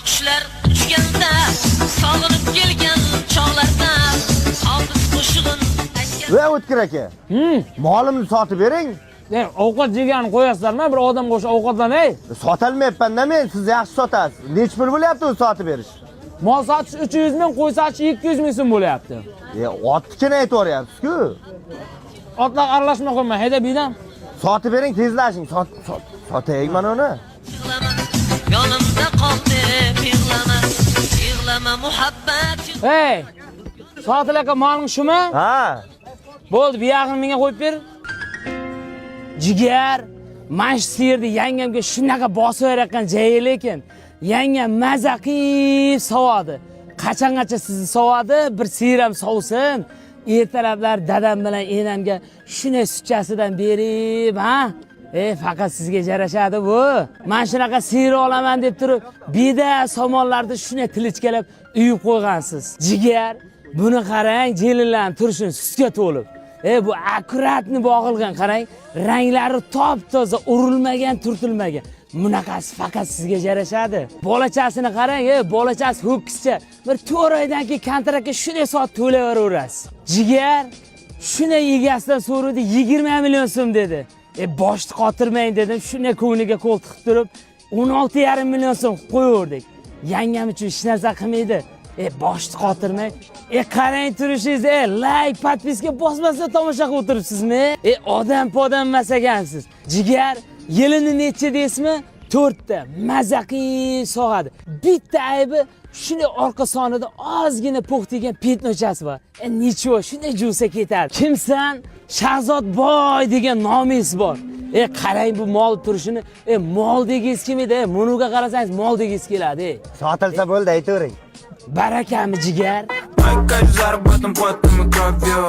Qushlar uchganda, sog'inib kelgan chog'larda, hovuz qo'shig'in aytgan. Ve O'tkir aka. Molimni sotib bering. Ovqat yeganini qo'yasizlarmi? Bir odamga o'sha ovqatlanay. Sotolmayapman-da men, siz yaxshi sotasiz. Nech pul bo'lyapti u sotib berish? Mol sotish 300 ming, qo'y sotish 200 ming so'm bo'lyapti. Otnikini aytib-o'ryapsiz-ku. Otlar aralashma qo'ymay, haydab biydan. Sotib bering, tezlashing. Sotaylik mana uni. Yig'lama, yonimda qol deb yig'lama. Yig'lama muhabbat. Hey! Sotil aka moling shumi? Ha. Bo'ldi, bu yog'ini menga qo'yib ber. Jigar, mana shu yerda yangamga shunaqa bosib berayotgan joyi lekin yangam maza qilib sovadi. Qachongacha sizni sovadi, bir siram sovsin. Ertalablar dadam bilan enamga shunday sutchasidan berib, ha? Faqat sizga jarashadi bu. Men shunaqa sir olaman deb turib, beda somonlarda shunday tilichkalab uyib qo'ygansiz. Jigar, buni qarang, jelinlarning turishini sutga to'lib. Bu akkuratni bog'ilgan, qarang, ranglari top-toza, urilmagan, turtilmagan. Bunaqasi faqat sizga jarashadi. Bolachasini qarang, bolachasi ho'kizcha. Bir 4 oydan keyin kontraktga shunday soat to'layverasiz. Jigar, shunday egasidan so'radi, 20 million so'm dedi. Boshni qotirmang dedim, shunday ko'ngliga qo'l tiqib turib, 16,5 million so'm qo'yverdik. Yangam uchun hech narsa qilmaydi. Boshni qotirmang. Qarang turishingiz, like, podpiska bosmasdan tomosha qilib o'tiribsizmi? Odam emas ekansiz. Jigar, yilini necha deysizmi? 4 ta mazaqi sog'adi. Bitta aybi shunday orqa sonida ozgina po'xtigan petnochasi bor. Nicho, shunday jusa ketadi. Kimsan? Shahzod boy degan nomingiz bor. Qarang bu mol turishini, mol degingiz kelmaydi. Munuga qarasangiz mol degingiz keladi. Sotilsa bo'ldi, aytavering. Barakami jigar. Мои кайф заработан потом и кровью.